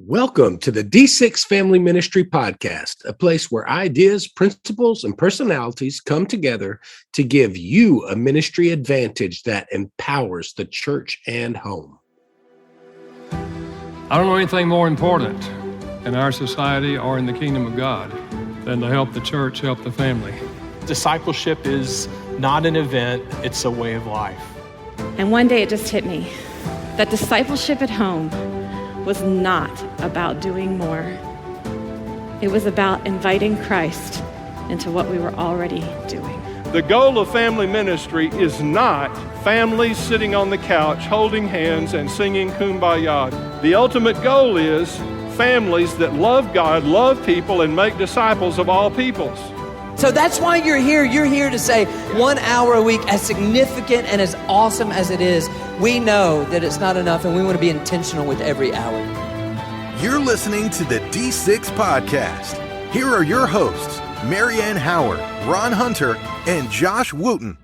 Welcome to the D6 Family Ministry Podcast, a place where ideas, principles, and personalities come together to give you a ministry advantage that empowers the church and home. I don't know anything more important in our society or in the kingdom of God than to help the church, help the family. Discipleship is not an event, it's a way of life. And one day it just hit me that discipleship at home was not about doing more. It was about inviting Christ into what we were already doing. The goal of family ministry is not families sitting on the couch holding hands and singing Kumbaya. The ultimate goal is families that love God, love people, and make disciples of all peoples. So that's why you're here. You're here to say 1 hour a week, as significant and as awesome as it is, we know that it's not enough and we want to be intentional with every hour. You're listening to the D6 Podcast. Here are your hosts, Marianne Howard, Ron Hunter, and Josh Wooten.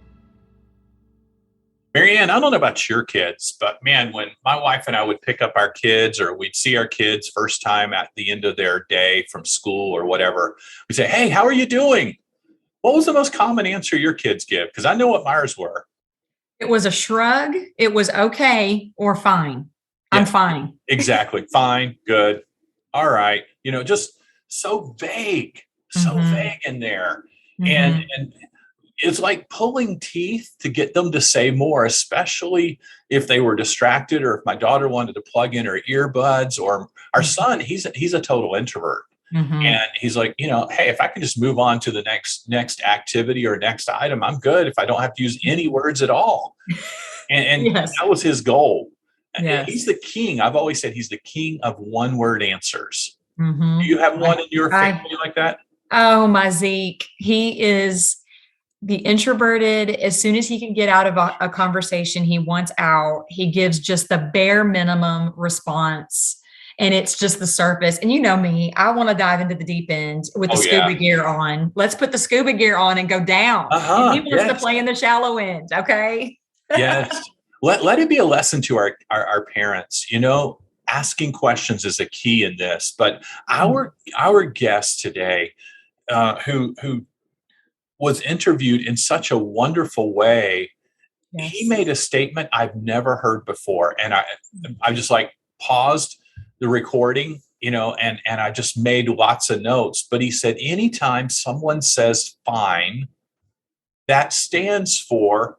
Marianne, I don't know about your kids, but man, when my wife and I would pick up our kids or we'd see our kids first time at the end of their day from school or whatever, we'd say, "Hey, how are you doing?" What was the most common answer your kids give? Because I know what ours were. It was a shrug. It was okay or fine. Yeah, I'm fine. Exactly. Fine. Good. All right. Just so vague, vague in there. And it's like pulling teeth to get them to say more, especially if they were distracted or if my daughter wanted to plug in her earbuds, or our son, he's a total introvert. And he's like, hey, if I can just move on to the next activity or next item, I'm good if I don't have to use any words at all. And Yes. That was his goal. Yes. He's the king. I've always said he's the king of one-word answers. Do you have one in your family like that? Oh, my Zeke. He is the introverted. As soon as he can get out of a conversation he wants out, he gives just the bare minimum response. And it's just the surface. And you know me, I want to dive into the deep end with the scuba gear on. Let's put the scuba gear on and go down. And he wants to play in the shallow end. Okay. Yes. Let it be a lesson to our parents. Asking questions is a key in this. But our guest today, who was interviewed in such a wonderful way, he made a statement I've never heard before, and I just paused the recording, and I just made lots of notes. But he said, anytime someone says fine, that stands for,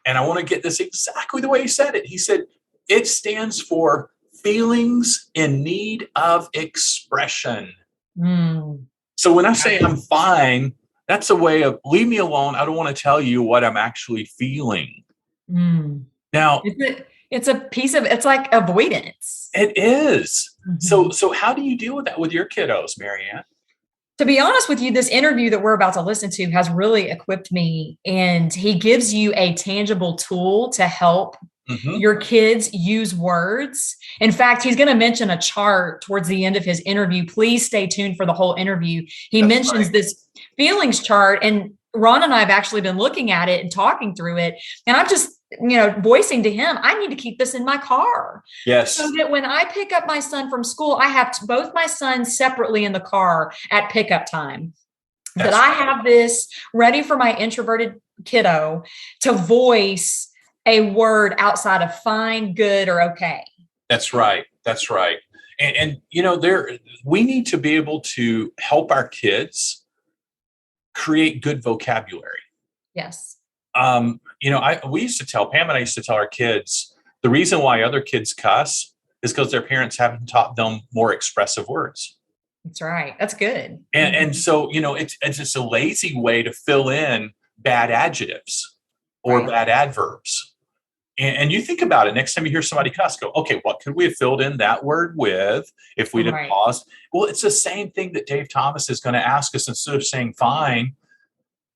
and I want to get this exactly the way he said it. He said, it stands for feelings in need of expression. So when I say I'm fine, that's a way of leave me alone. I don't want to tell you what I'm actually feeling. Now, it's a piece of, it's like avoidance. It is. So how do you deal with that with your kiddos, Marianne? To be honest with you, this interview that we're about to listen to has really equipped me, and he gives you a tangible tool to help your kids use words. In fact, he's going to mention a chart towards the end of his interview. Please stay tuned for the whole interview. He mentions this feelings chart, and Ron and I have actually been looking at it and talking through it. And I'm just, voicing to him, I need to keep this in my car. Yes. So that when I pick up my son from school, I have both my sons separately in the car at pickup time. That I have this ready for my introverted kiddo to voice a word outside of fine, good, or okay. That's right. That's right. And we need to be able to help our kids create good vocabulary. Yes. We used to tell, Pam and I used to tell our kids, the reason why other kids cuss is because their parents haven't taught them more expressive words. That's right. That's good. And so, it's just a lazy way to fill in bad adjectives or bad adverbs. And you think about it, next time you hear somebody cuss, go, okay, what could we have filled in that word with if we'd have paused? Well, it's the same thing that Dave Thomas is going to ask us. Instead of saying fine,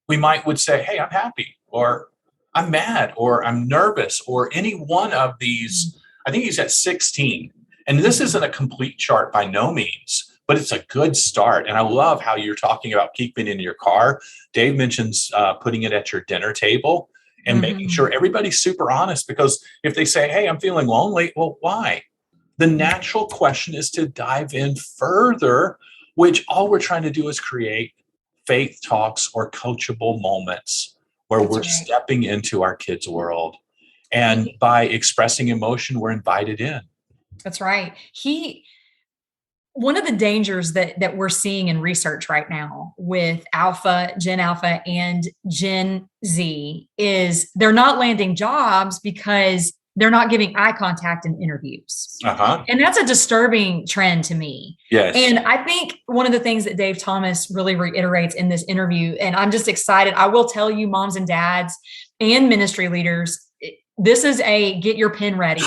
we would say, hey, I'm happy, or I'm mad, or I'm nervous, or any one of these. I think he's at 16. And this isn't a complete chart by no means, but it's a good start. And I love how you're talking about keeping it in your car. Dave mentions putting it at your dinner table and making sure everybody's super honest, because if they say, hey, I'm feeling lonely, well, why? the natural question is to dive in further, which all we're trying to do is create faith talks or coachable moments where we're stepping into our kids' world. And by expressing emotion, we're invited in. That's right. One of the dangers that we're seeing in research right now with Gen Alpha and Gen Z is they're not landing jobs because they're not giving eye contact in interviews. And that's a disturbing trend to me. Yes. And I think one of the things that Dave Thomas really reiterates in this interview, and I'm just excited, I will tell you, moms and dads and ministry leaders, this is a get your pen ready,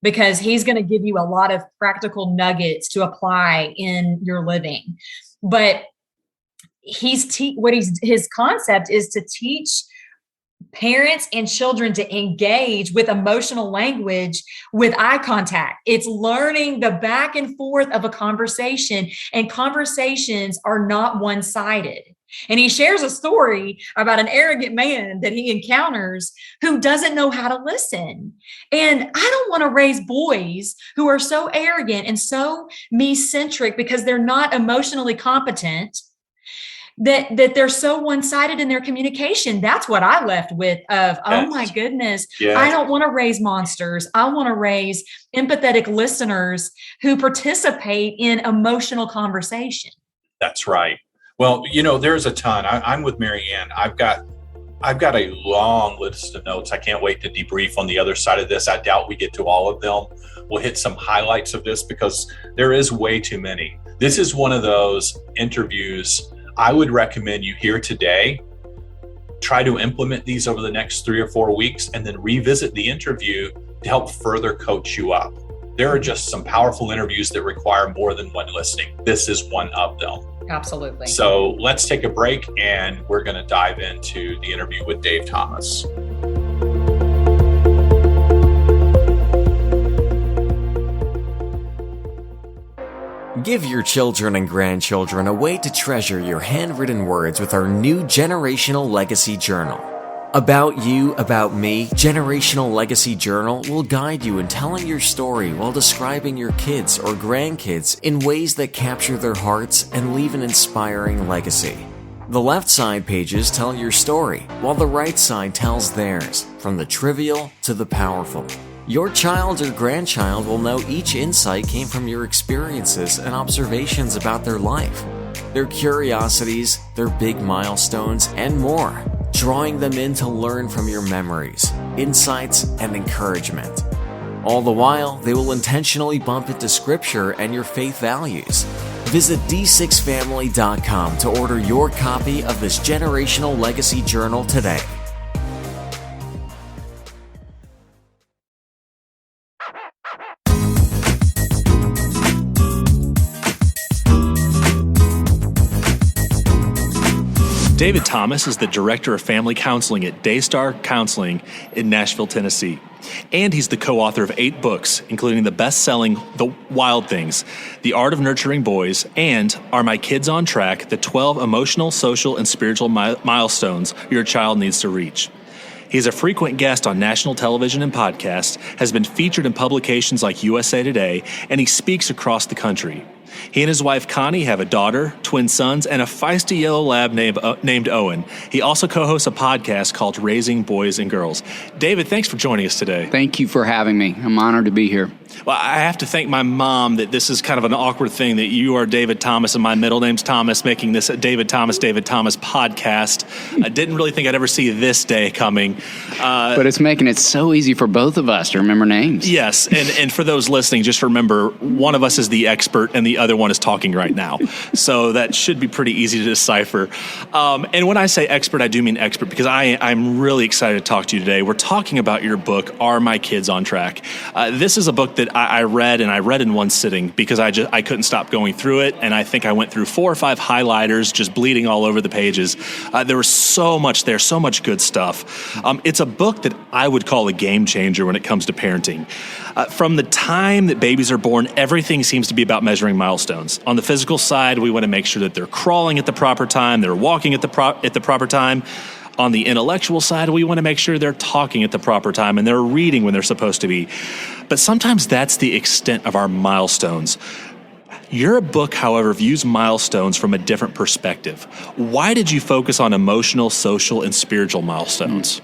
because he's going to give you a lot of practical nuggets to apply in your living. But his concept is to teach parents and children to engage with emotional language with eye contact. It's learning the back and forth of a conversation, and conversations are not one-sided. And he shares a story about an arrogant man that he encounters who doesn't know how to listen. And I don't want to raise boys who are so arrogant and so me-centric because they're not emotionally competent, that they're so one-sided in their communication. That's what I left with oh my goodness, I don't want to raise monsters. I want to raise empathetic listeners who participate in emotional conversation. That's right. Well, there's a ton. I'm with Mary Ann. I've got a long list of notes. I can't wait to debrief on the other side of this. I doubt we get to all of them. We'll hit some highlights of this because there is way too many. This is one of those interviews I would recommend you hear today. Try to implement these over the next 3 or 4 weeks and then revisit the interview to help further coach you up. There are just some powerful interviews that require more than one listening. This is one of them. Absolutely. So let's take a break and we're going to dive into the interview with Dave Thomas. Give your children and grandchildren a way to treasure your handwritten words with our new Generational Legacy Journal. About You, About Me, Generational Legacy Journal will guide you in telling your story while describing your kids or grandkids in ways that capture their hearts and leave an inspiring legacy. The left side pages tell your story, while the right side tells theirs, from the trivial to the powerful. Your child or grandchild will know each insight came from your experiences and observations about their life, their curiosities, their big milestones, and more, drawing them in to learn from your memories, insights, and encouragement. All the while, they will intentionally bump into scripture and your faith values. Visit d6family.com to order your copy of this Generational Legacy Journal today. David Thomas is the Director of Family Counseling at Daystar Counseling in Nashville, Tennessee. And he's the co-author of 8 books, including the best-selling The Wild Things, The Art of Nurturing Boys, and Are My Kids on Track? The 12 Emotional, Social, and Spiritual Milestones Your Child Needs to Reach. He's a frequent guest on national television and podcasts, has been featured in publications like USA Today, and he speaks across the country. He and his wife Connie have a daughter, twin sons, and a feisty yellow lab named Owen. He also co-hosts a podcast called Raising Boys and Girls. David, thanks for joining us today. Thank you for having me. I'm honored to be here. Well, I have to thank my mom that this is kind of an awkward thing that you are David Thomas and my middle name's Thomas, making this a David Thomas podcast. I didn't really think I'd ever see this day coming. But it's making it so easy for both of us to remember names. Yes, and for those listening, just remember, one of us is the expert and the other one is talking right now. So that should be pretty easy to decipher. And when I say expert, I do mean expert because I'm really excited to talk to you today. We're talking about your book, Are My Kids on Track? This is a book that I read in one sitting because I couldn't stop going through it, and I think I went through 4 or 5 highlighters just bleeding all over the pages. There was so much there, so much good stuff. It's a book that I would call a game changer when it comes to parenting. From the time that babies are born, everything seems to be about measuring milestones. On the physical side, we want to make sure that they're crawling at the proper time, they're walking at the proper time. On the intellectual side, we want to make sure they're talking at the proper time and they're reading when they're supposed to be. But sometimes that's the extent of our milestones. Your book, however, views milestones from a different perspective. Why did you focus on emotional, social, and spiritual milestones?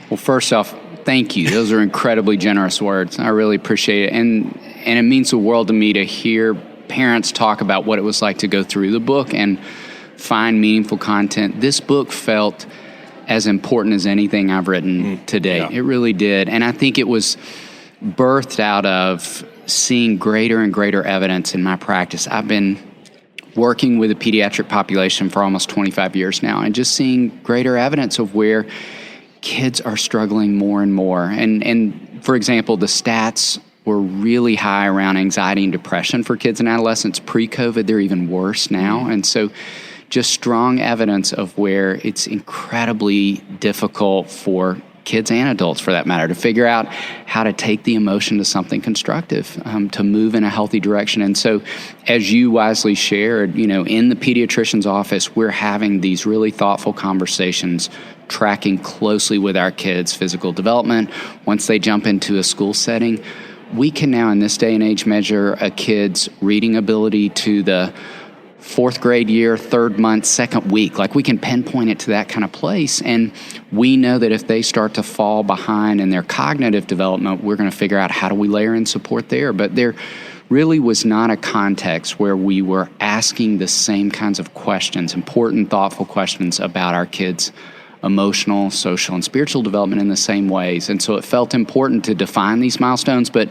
Well, first off, thank you. Those are incredibly generous words. I really appreciate it. And it means the world to me to hear parents talk about what it was like to go through the book and find meaningful content. This book felt as important as anything I've written to date. Yeah. It really did. And I think it was birthed out of seeing greater and greater evidence in my practice. I've been working with the pediatric population for almost 25 years now, and just seeing greater evidence of where kids are struggling more and more. And for example, the stats were really high around anxiety and depression for kids and adolescents pre-COVID. They're even worse now. And so just strong evidence of where it's incredibly difficult for kids and adults, for that matter, to figure out how to take the emotion to something constructive, to move in a healthy direction. And so, as you wisely shared, in the pediatrician's office, we're having these really thoughtful conversations, tracking closely with our kids' physical development. Once they jump into a school setting, we can now, in this day and age, measure a kid's reading ability to the 4th grade year, 3rd month, 2nd week. Like, we can pinpoint it to that kind of place. And we know that if they start to fall behind in their cognitive development, we're going to figure out how do we layer in support there. But there really was not a context where we were asking the same kinds of questions, important, thoughtful questions about our kids' emotional, social, and spiritual development in the same ways. And so it felt important to define these milestones, but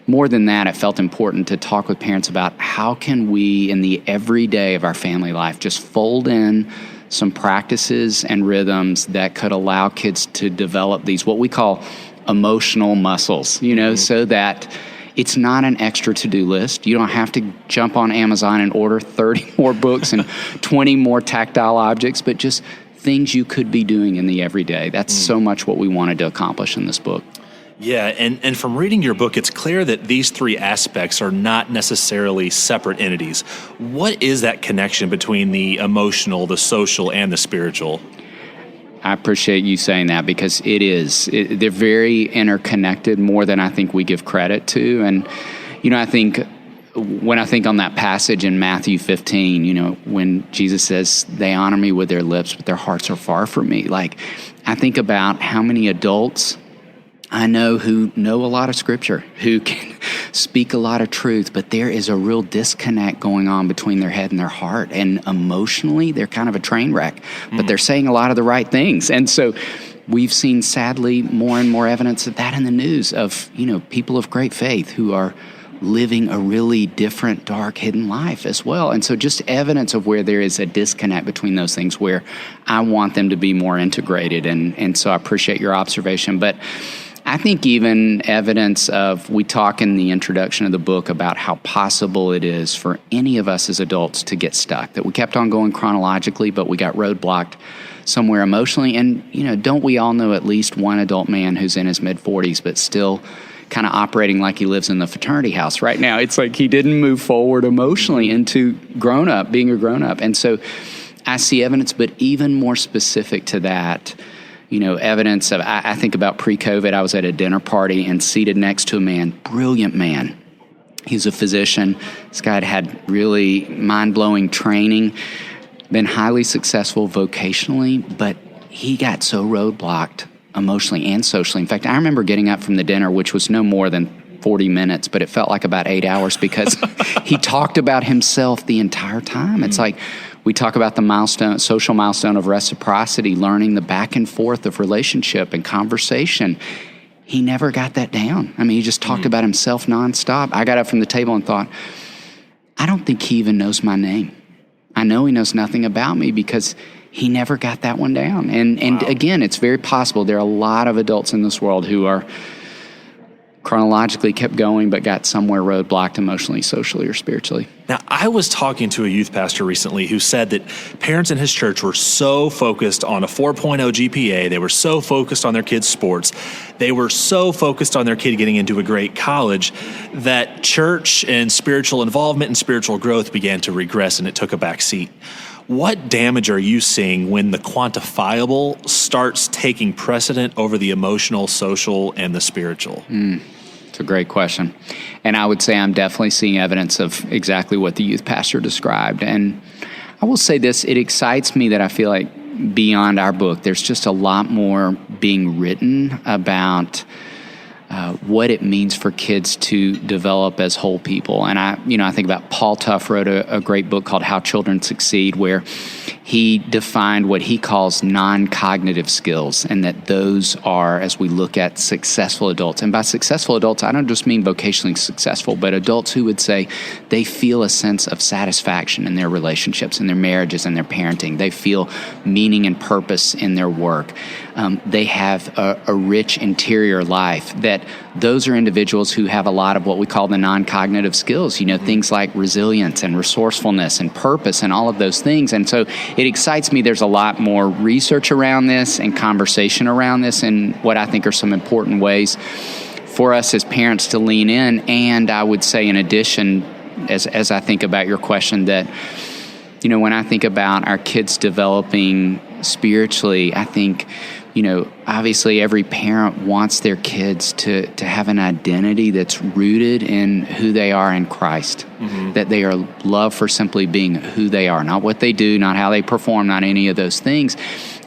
more than that, it felt important to talk with parents about how can we, in the everyday of our family life, just fold in some practices and rhythms that could allow kids to develop these, what we call emotional muscles, so that it's not an extra to-do list. You don't have to jump on Amazon and order 30 more books and 20 more tactile objects, but just things you could be doing in the everyday. That's so much what we wanted to accomplish in this book. Yeah, and from reading your book, it's clear that these 3 aspects are not necessarily separate entities. What is that connection between the emotional, the social, and the spiritual? I appreciate you saying that, because it is. They're very interconnected, more than I think we give credit to. And, I think when I think on that passage in Matthew 15, when Jesus says, they honor me with their lips, but their hearts are far from me. Like, I think about how many adults I know who know a lot of scripture, who can speak a lot of truth, but there is a real disconnect going on between their head and their heart. And emotionally, they're kind of a train wreck, but they're saying a lot of the right things. And so we've seen, sadly, more and more evidence of that in the news of, people of great faith who are living a really different, dark, hidden life as well. And so just evidence of where there is a disconnect between those things, where I want them to be more integrated. And so I appreciate your observation. But I think even evidence of, we talk in the introduction of the book about how possible it is for any of us as adults to get stuck, that we kept on going chronologically, but we got roadblocked somewhere emotionally. And, don't we all know at least one adult man who's in his mid-40s, but still kind of operating like he lives in the fraternity house right now? It's like he didn't move forward emotionally into being a grown-up. And so I see evidence, but even more specific to that, evidence of, I think about pre-COVID, I was at a dinner party and seated next to a man, brilliant man. He's a physician. This guy had really mind-blowing training, been highly successful vocationally, but he got so roadblocked emotionally and socially. In fact, I remember getting up from the dinner, which was no more than 40 minutes, but it felt like about 8 hours, because he talked about himself the entire time. It's like, we talk about the social milestone of reciprocity, learning the back and forth of relationship and conversation. He never got that down. I mean, he just talked about himself nonstop. I got up from the table and thought, I don't think he even knows my name. I know he knows nothing about me, because he never got that one down. And again, it's very possible. There are a lot of adults in this world who are chronologically kept going, but got somewhere roadblocked emotionally, socially, or spiritually. Now, I was talking to a youth pastor recently who said that parents in his church were so focused on a 4.0 GPA, they were so focused on their kids' sports, they were so focused on their kid getting into a great college, that church and spiritual involvement and spiritual growth began to regress, and it took a back seat. What damage are you seeing when the quantifiable starts taking precedent over the emotional, social, and the spiritual? It's a great question. And I would say I'm definitely seeing evidence of exactly what the youth pastor described. And I will say this, it excites me that I feel like beyond our book, there's just a lot more being written about what it means for kids to develop as whole people. And I think about Paul Tuff wrote a great book called How Children Succeed, where he defined what he calls non-cognitive skills, and that those are, as we look at successful adults. And by successful adults, I don't just mean vocationally successful, but adults who would say they feel a sense of satisfaction in their relationships, in their marriages, and their parenting. They feel meaning and purpose in their work. They have a rich interior life. That those are individuals who have a lot of what we call the non-cognitive skills, things like resilience and resourcefulness and purpose and all of those things. And so it excites me. There's a lot more research around this and conversation around this, and what I think are some important ways for us as parents to lean in. And I would say, in addition, as I think about your question, that when I think about our kids developing spiritually, I think obviously every parent wants their kids to have an identity that's rooted in who they are in Christ, that they are loved for simply being who they are, not what they do, not how they perform, not any of those things.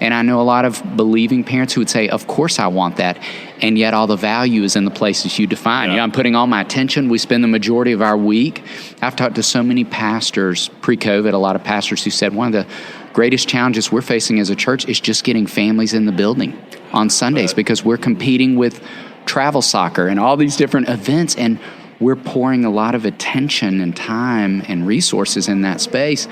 And I know a lot of believing parents who would say, of course I want that, and yet all the value is in the places you define. I'm putting all my attention. We spend the majority of our week. I've talked to so many pastors pre-COVID, a lot of pastors who said one of the greatest challenges we're facing as a church is just getting families in the building on Sundays, because we're competing with travel soccer and all these different events, and we're pouring a lot of attention and time and resources in that space.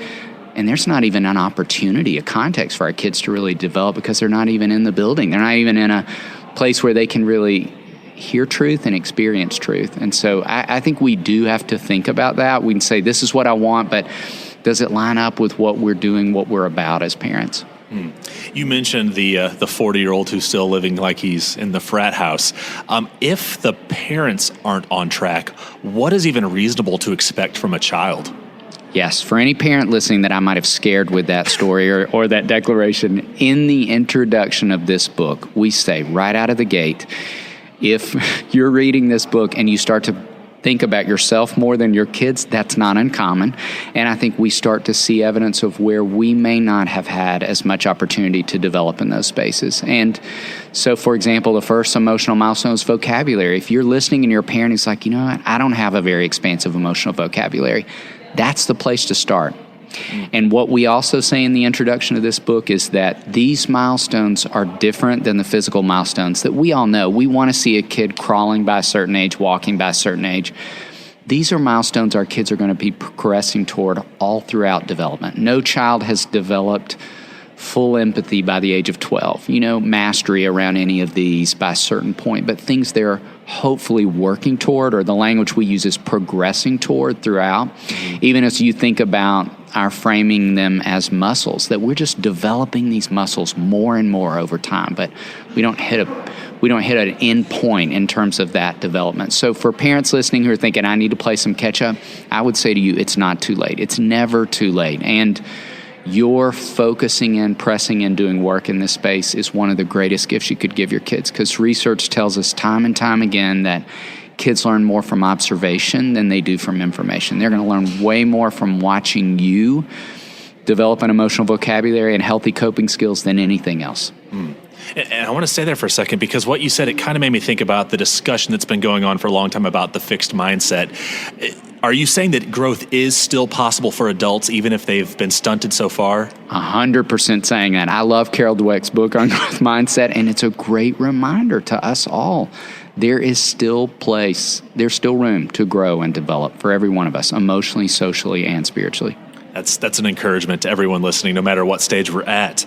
And there's not even an opportunity, a context for our kids to really develop, because they're not even in the building. They're not even in a place where they can really hear truth and experience truth. And so I think we do have to think about that. We can say, this is what I want, but does it line up with what we're doing, what we're about as parents? You mentioned the 40-year-old who's still living like he's in the frat house. If the parents aren't on track, what is even reasonable to expect from a child? Yes, for any parent listening that I might have scared with that story or that declaration, in the introduction of this book, we say right out of the gate, if you're reading this book and you start to think about yourself more than your kids, that's not uncommon. And I think we start to see evidence of where we may not have had as much opportunity to develop in those spaces. And so, for example, the first emotional milestone is vocabulary. If you're listening and you're a parent who's like, I don't have a very expansive emotional vocabulary, that's the place to start. And what we also say in the introduction of this book is that these milestones are different than the physical milestones that we all know. We want to see a kid crawling by a certain age, walking by a certain age. These are milestones our kids are going to be progressing toward all throughout development. No child has developed full empathy by the age of 12, mastery around any of these by a certain point, but things they're hopefully working toward, or the language we use is progressing toward throughout. Even as you think about our framing them as muscles, that we're just developing these muscles more and more over time, but we don't hit an end point in terms of that development. So for parents listening who are thinking, I need to play some catch up, I would say to you, it's not too late. It's never too late. And your focusing in, pressing in, doing work in this space is one of the greatest gifts you could give your kids, because research tells us time and time again that kids learn more from observation than they do from information. They're going to learn way more from watching you develop an emotional vocabulary and healthy coping skills than anything else. And I want to stay there for a second, because what you said, it kind of made me think about the discussion that's been going on for a long time about the fixed mindset. Are you saying that growth is still possible for adults, even if they've been stunted so far? 100% saying that. I love Carol Dweck's book on growth mindset, and it's a great reminder to us all. There is still there's still room to grow and develop for every one of us, emotionally, socially, and spiritually. That's an encouragement to everyone listening, no matter what stage we're at.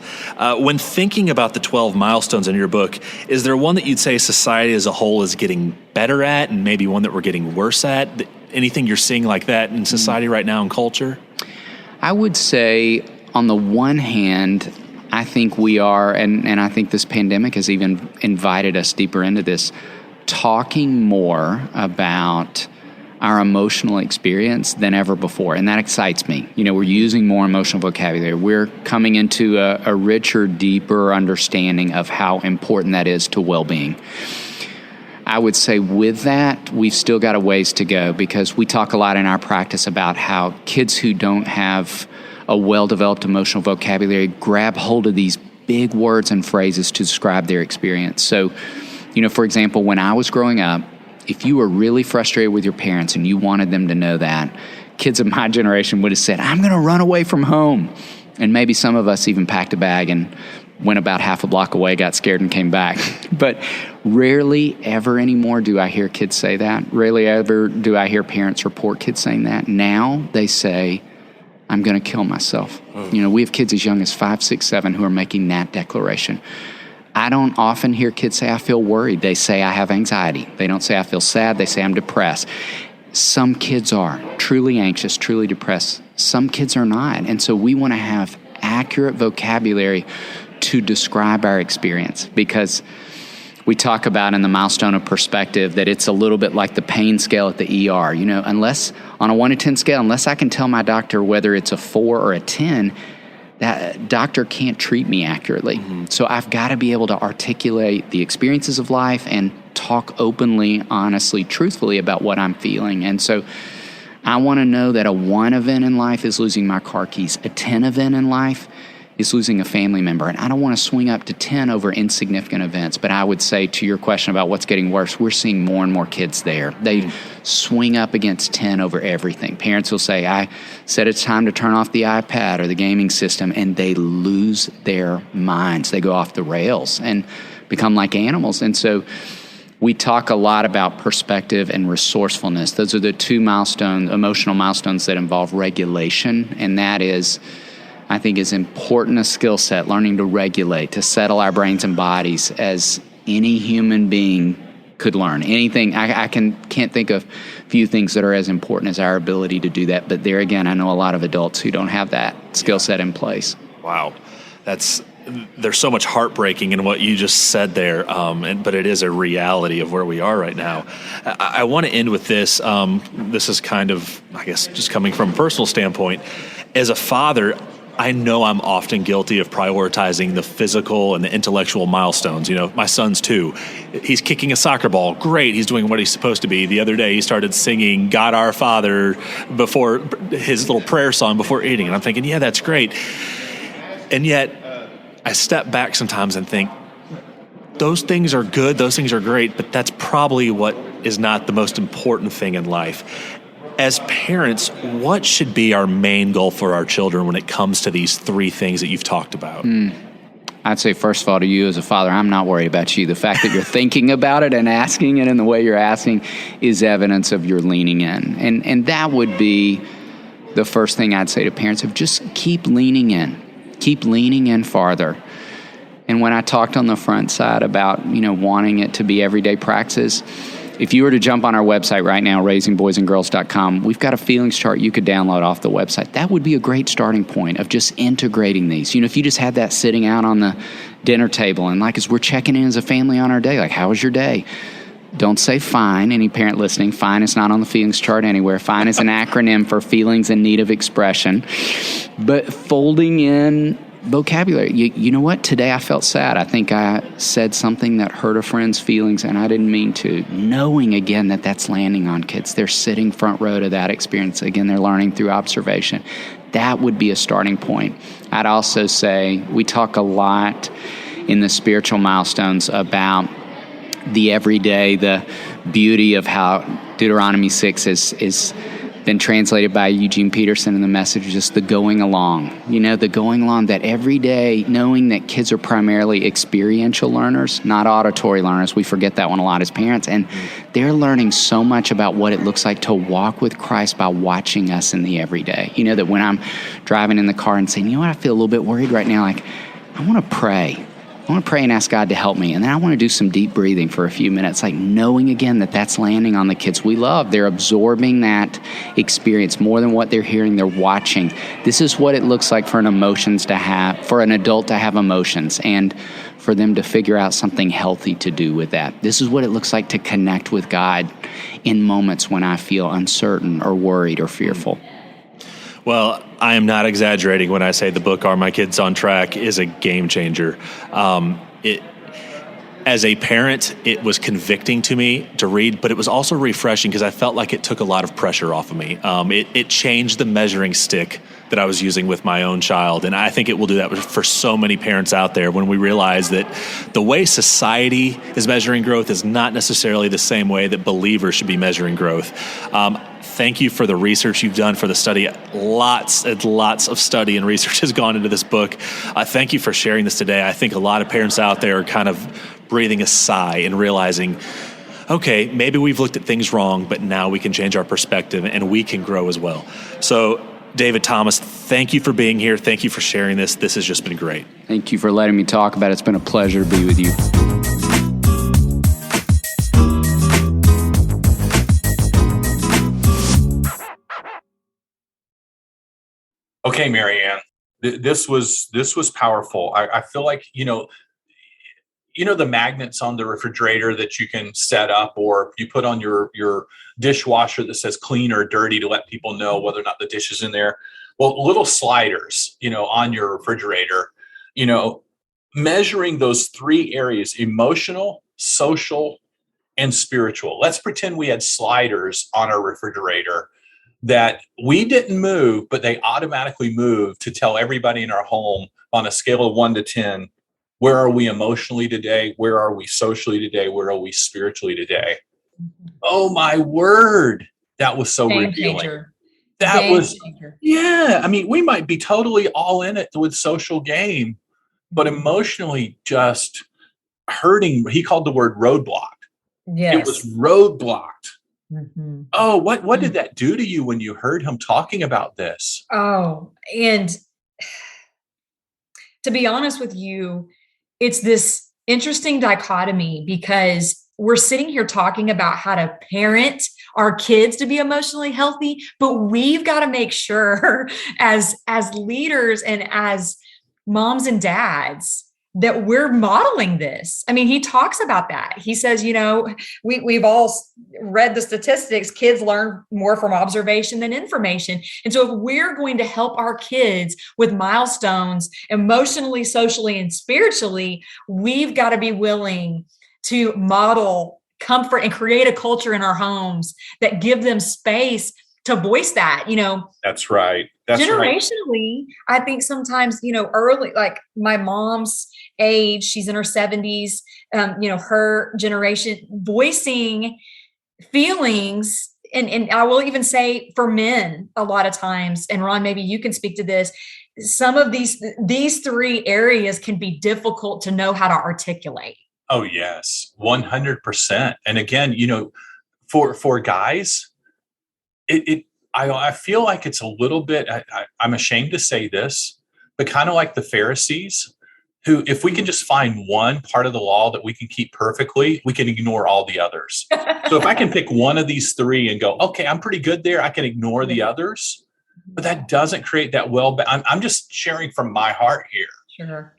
When thinking about the 12 milestones in your book, is there one that you'd say society as a whole is getting better at, and maybe one that we're getting worse at? Anything you're seeing like that in society right now in culture? I would say, on the one hand, I think we are, and I think this pandemic has even invited us deeper into this, talking more about our emotional experience than ever before, and that excites me. We're using more emotional vocabulary. We're coming into a richer, deeper understanding of how important that is to well-being. I would say with that, we've still got a ways to go, because we talk a lot in our practice about how kids who don't have a well-developed emotional vocabulary grab hold of these big words and phrases to describe their experience. So, for example, when I was growing up, if you were really frustrated with your parents and you wanted them to know that, kids of my generation would have said, I'm going to run away from home. And maybe some of us even packed a bag and went about half a block away, got scared, and came back. But rarely ever anymore do I hear kids say that. Rarely ever do I hear parents report kids saying that. Now they say, I'm going to kill myself. We have kids as young as 5, 6, 7 who are making that declaration. I don't often hear kids say, I feel worried. They say, I have anxiety. They don't say, I feel sad. They say, I'm depressed. Some kids are truly anxious, truly depressed. Some kids are not. And so we want to have accurate vocabulary to describe our experience, because we talk about in the milestone of perspective that it's a little bit like the pain scale at the ER. Unless on a 1 to 10 scale, unless I can tell my doctor whether it's a 4 or a 10, that doctor can't treat me accurately. So I've got to be able to articulate the experiences of life and talk openly, honestly, truthfully about what I'm feeling. And so I want to know that a 1 event in life is losing my car keys. A 10 event in life is losing a family member. And I don't want to swing up to 10 over insignificant events. But I would say, to your question about what's getting worse, we're seeing more and more kids there. They swing up against 10 over everything. Parents will say, I said it's time to turn off the iPad or the gaming system, and they lose their minds. They go off the rails and become like animals. And so we talk a lot about perspective and resourcefulness. Those are the two emotional milestones that involve regulation, and that is, I think, is important a skill set, learning to regulate, to settle our brains and bodies as any human being could learn. Anything, I can't think of few things that are as important as our ability to do that. But there again, I know a lot of adults who don't have that skill set in place. Wow. There's so much heartbreaking in what you just said there, but it is a reality of where we are right now. I want to end with this. This is kind of, I guess, just coming from a personal standpoint. As a father, I know I'm often guilty of prioritizing the physical and the intellectual milestones. My son's 2. He's kicking a soccer ball. Great. He's doing what he's supposed to be. The other day, he started singing God Our Father before his little prayer song before eating. And I'm thinking, yeah, that's great. And yet I step back sometimes and think, those things are good. Those things are great. But that's probably what is not the most important thing in life. As parents, what should be our main goal for our children when it comes to these 3 things that you've talked about? I'd say, first of all, to you as a father, I'm not worried about you. The fact that you're thinking about it and asking it in the way you're asking is evidence of your leaning in. And that would be the first thing I'd say to parents, of just keep leaning in. Keep leaning in farther. And when I talked on the front side about, wanting it to be everyday practices, if you were to jump on our website right now, raisingboysandgirls.com, we've got a feelings chart you could download off the website. That would be a great starting point of just integrating these. If you just had that sitting out on the dinner table, and as we're checking in as a family on our day, how was your day? Don't say fine. Any parent listening, fine is not on the feelings chart anywhere. Fine is an acronym for feelings in need of expression. But folding in vocabulary. You know what? Today I felt sad. I think I said something that hurt a friend's feelings, and I didn't mean to. Knowing, again, that that's landing on kids. They're sitting front row to that experience. Again, they're learning through observation. That would be a starting point. I'd also say we talk a lot in the spiritual milestones about the everyday, the beauty of how Deuteronomy 6 is been translated by Eugene Peterson in the Message, just the going along. The going along, that every day, knowing that kids are primarily experiential learners, not auditory learners. We forget that one a lot as parents. And they're learning so much about what it looks like to walk with Christ by watching us in the everyday. That when I'm driving in the car and saying, I feel a little bit worried right now, I want to pray. I want to pray and ask God to help me. And then I want to do some deep breathing for a few minutes, like knowing again that that's landing on the kids we love. They're absorbing that experience more than what they're hearing. They're watching. This is what it looks like for an adult to have emotions, and for them to figure out something healthy to do with that. This is what it looks like to connect with God in moments when I feel uncertain or worried or fearful. Well, I am not exaggerating when I say the book Are My Kids on Track is a game changer. As a parent, it was convicting to me to read, but it was also refreshing because I felt like it took a lot of pressure off of me. It changed the measuring stick that I was using with my own child. And I think it will do that for so many parents out there when we realize that the way society is measuring growth is not necessarily the same way that believers should be measuring growth. Thank you for the research you've done for the study. Lots and lots of study and research has gone into this book. Thank you for sharing this today. I think a lot of parents out there are kind of breathing a sigh and realizing, okay, maybe we've looked at things wrong, but now we can change our perspective and we can grow as well. So, David Thomas, thank you for being here. Thank you for sharing this. This has just been great. Thank you for letting me talk about it. It's been a pleasure to be with you. Okay, Marianne, this was powerful. I feel like, the magnets on the refrigerator that you can set up, or you put on your dishwasher that says clean or dirty to let people know whether or not the dish is in there. Well, little sliders, on your refrigerator, measuring those three areas: emotional, social, and spiritual. Let's pretend we had sliders on our refrigerator that we didn't move, but they automatically moved to tell everybody in our home on a scale of 1 to 10, where are we emotionally today? Where are we socially today? Where are we spiritually today? Oh my word. That was so revealing. Yeah. I mean, we might be totally all in it with social game, but emotionally just hurting. He called the word roadblock. Yes. It was roadblocked. Mm-hmm. Oh, what did that do to you when you heard him talking about this? Oh, and to be honest with you, it's this interesting dichotomy because we're sitting here talking about how to parent our kids to be emotionally healthy, but we've got to make sure as leaders and as moms and dads that we're modeling this. I mean, he talks about that. He says, we've all read the statistics. Kids learn more from observation than information. And so if we're going to help our kids with milestones emotionally, socially, and spiritually, we've got to be willing to model comfort and create a culture in our homes that give them space to voice that, That's right. Generationally, right. I think sometimes, early, like my mom's age, she's in her 70s, her generation voicing feelings. And I will even say for men a lot of times, and Ron, maybe you can speak to this. Some of these three areas can be difficult to know how to articulate. Oh, yes, 100%. And again, for guys, I feel like it's a little bit, I'm ashamed to say this, but kind of like the Pharisees, who, if we can just find one part of the law that we can keep perfectly, we can ignore all the others. So if I can pick one of these three and go, okay, I'm pretty good there, I can ignore the others, but that doesn't create that I'm just sharing from my heart here. Sure.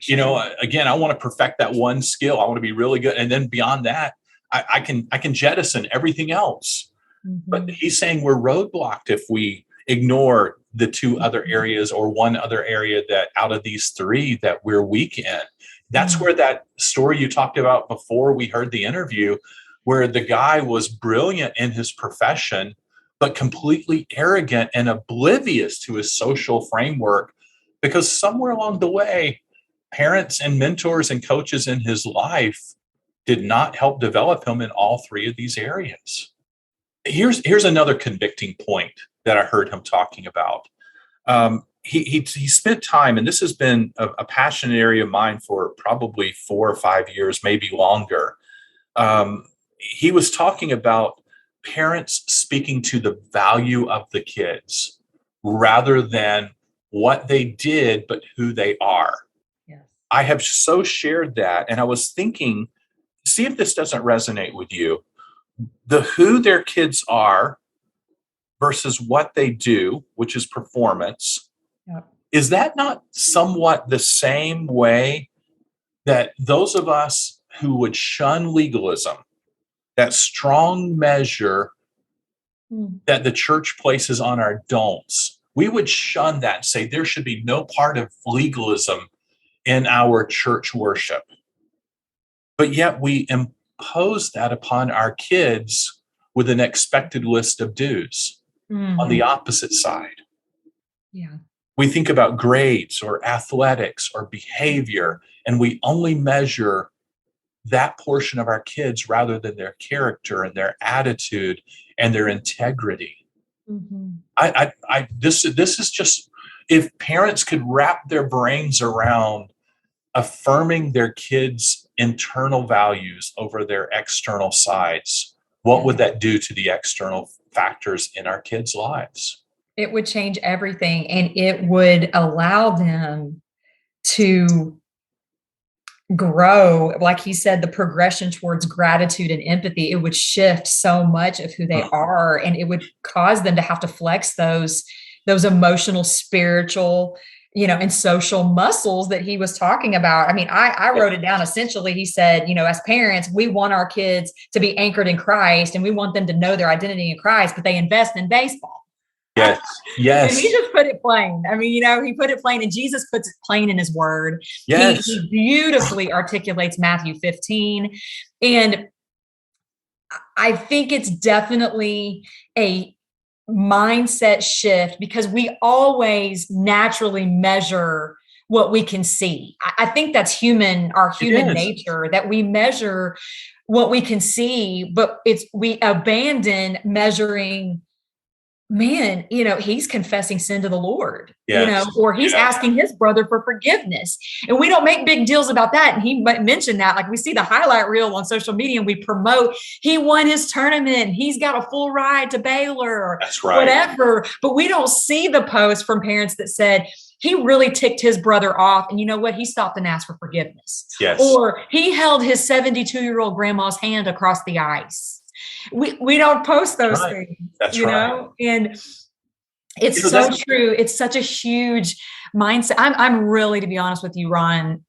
Again, I want to perfect that one skill. I want to be really good. And then beyond that, I can jettison everything else. Mm-hmm. But he's saying we're roadblocked if we ignore the two other areas or one other area that out of these three that we're weak in. That's where that story you talked about before we heard the interview, where the guy was brilliant in his profession, but completely arrogant and oblivious to his social framework, because somewhere along the way, parents and mentors and coaches in his life did not help develop him in all three of these areas. Here's another convicting point that I heard him talking about. He spent time, and this has been a passionate area of mine for probably 4 or 5 years, maybe longer. He was talking about parents speaking to the value of the kids rather than what they did, but who they are. Yes. I have so shared that. And I was thinking, see if this doesn't resonate with you. The who their kids are versus what they do, which is performance. Yep. Is that not somewhat the same way that those of us who would shun legalism, that strong measure that the church places on our don'ts, we would shun that and say there should be no part of legalism in our church worship. But yet we impose that upon our kids with an expected list of dues on the opposite side. Yeah. We think about grades or athletics or behavior, and we only measure that portion of our kids rather than their character and their attitude and their integrity. This is just, if parents could wrap their brains around affirming their kids' internal values over their external sides, what would that do to the external factors in our kids' lives? It would change everything, and it would allow them to grow. Like he said, the progression towards gratitude and empathy, it would shift so much of who they are, and it would cause them to have to flex those emotional, spiritual, and social muscles that he was talking about. I mean, I wrote it down. Essentially, he said, as parents, we want our kids to be anchored in Christ, and we want them to know their identity in Christ, but they invest in baseball. Yes. And he just put it plain. I mean, he put it plain, and Jesus puts it plain in his word. Yes. He beautifully articulates Matthew 15. And I think it's definitely a mindset shift, because we always naturally measure what we can see. I think that's our human nature, that we measure what we can see, but we abandon measuring, man, he's confessing sin to the Lord, or he's asking his brother for forgiveness. And we don't make big deals about that. And he mentioned that, like, we see the highlight reel on social media and we promote, he won his tournament, he's got a full ride to Baylor, that's right, whatever. But we don't see the post from parents that said, he really ticked his brother off, and you know what? He stopped and asked for forgiveness. Yes. Or he held his 72-year-old grandma's hand across the ice. We don't post those things, That's right. And it's so true. It's such a huge mindset. I'm really, to be honest with you, Ron,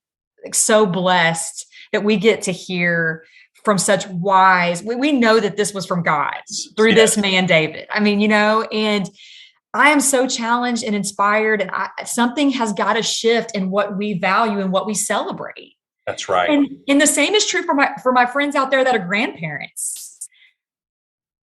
so blessed that we get to hear from such wise. We know that this was from God through this man, David. I mean, and I am so challenged and inspired, and something has got to shift in what we value and what we celebrate. That's right. And the same is true for my friends out there that are grandparents.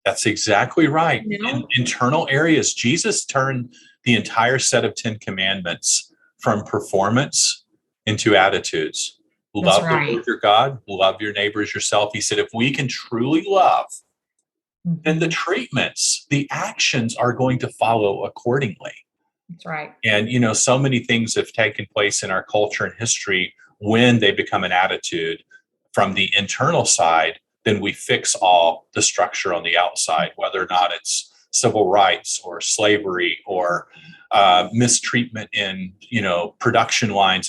That's exactly right. In internal areas, Jesus turned the entire set of 10 commandments from performance into attitudes. Love the Lord your God, love your neighbor as yourself. He said, if we can truly love, then the treatments, the actions are going to follow accordingly. That's right. And, so many things have taken place in our culture and history when they become an attitude from the internal side. Then we fix all the structure on the outside, whether or not it's civil rights or slavery or mistreatment in, production lines,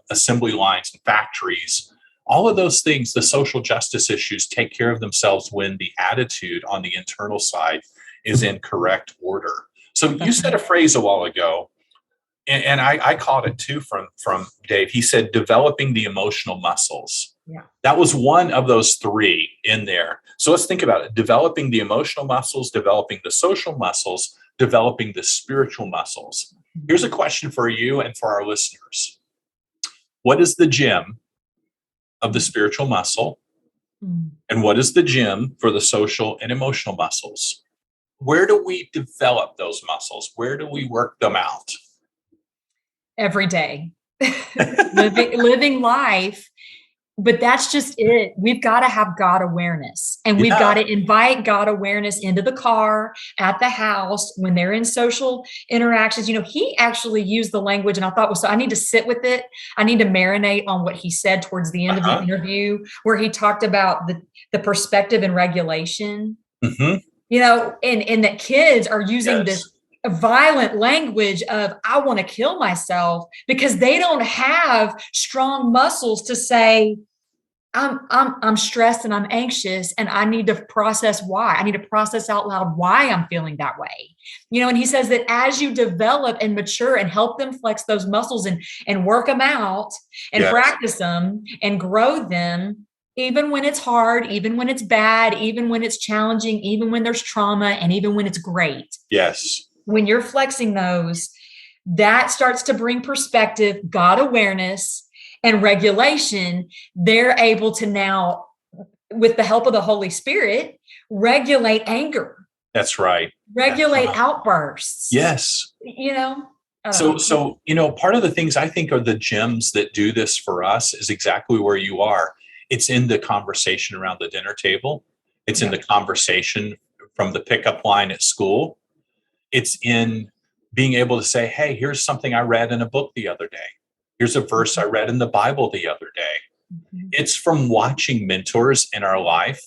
assembly lines and factories. All of those things, the social justice issues, take care of themselves when the attitude on the internal side is in correct order. So you said a phrase a while ago, and I caught it too from Dave. He said, developing the emotional muscles. Yeah. That was one of those three in there. So let's think about it. Developing the emotional muscles, developing the social muscles, developing the spiritual muscles. Here's a question for you and for our listeners. What is the gym of the spiritual muscle? And what is the gym for the social and emotional muscles? Where do we develop those muscles? Where do we work them out? Every day. living life. But that's just it. We've got to have God awareness, and we've got to invite God awareness into the car, at the house, when they're in social interactions. He actually used the language, and I thought, I need to sit with it. I need to marinate on what he said towards the end of the interview, where he talked about the perspective and regulation, and that kids are using this violent language of, I want to kill myself, because they don't have strong muscles to say, I'm stressed and I'm anxious and I need to process why. I need to process out loud why I'm feeling that way. And he says that as you develop and mature and help them flex those muscles and work them out and practice them and grow them, even when it's hard, even when it's bad, even when it's challenging, even when there's trauma, and even when it's great. Yes. When you're flexing those, that starts to bring perspective, God awareness, and regulation. They're able to now, with the help of the Holy Spirit, regulate anger. That's right. Regulate outbursts. Yes. So, part of the things I think are the gems that do this for us is exactly where you are. It's in the conversation around the dinner table. It's in the conversation from the pickup line at school. It's in being able to say, hey, here's something I read in a book the other day. Here's a verse I read in the Bible the other day. It's from watching mentors in our life.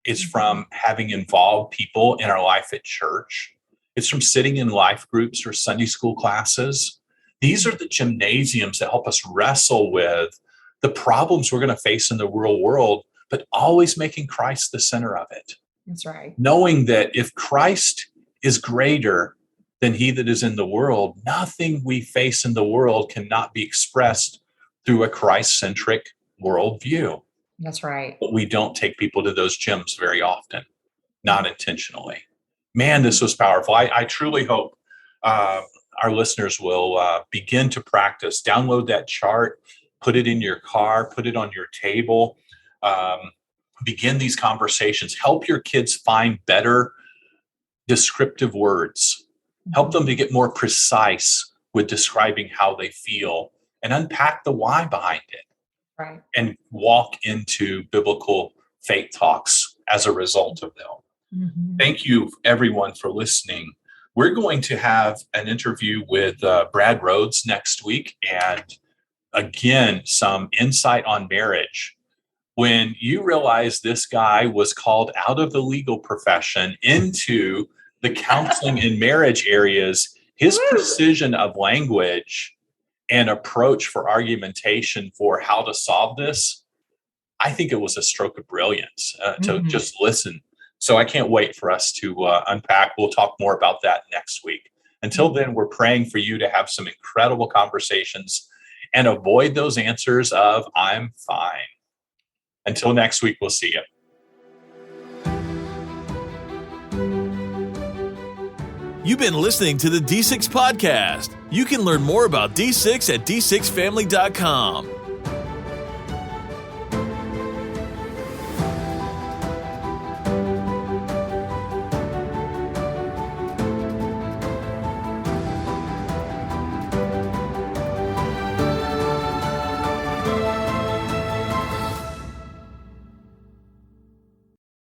It's from having involved people in our life at church. It's from sitting in life groups or Sunday school classes. These are the gymnasiums that help us wrestle with the problems we're going to face in the real world, but always making Christ the center of it. That's right. Knowing that if Christ is greater than he that is in the world, nothing we face in the world cannot be expressed through a Christ-centric worldview. That's right. But we don't take people to those gyms very often, not intentionally. Man, this was powerful. I truly hope our listeners will begin to practice. Download that chart, put it in your car, put it on your table, begin these conversations. Help your kids find better descriptive words. Help them to get more precise with describing how they feel and unpack the why behind it. Right. And walk into biblical faith talks as a result of them. Mm-hmm. Thank you, everyone, for listening. We're going to have an interview with Brad Rhodes next week. And again, some insight on marriage. When you realize this guy was called out of the legal profession into the counseling and marriage areas, his precision of language and approach for argumentation for how to solve this, I think it was a stroke of brilliance to just listen. So I can't wait for us to unpack. We'll talk more about that next week. Until then, we're praying for you to have some incredible conversations and avoid those answers of I'm fine. Until next week, we'll see you. You've been listening to the D6 Podcast. You can learn more about D6 at d6family.com.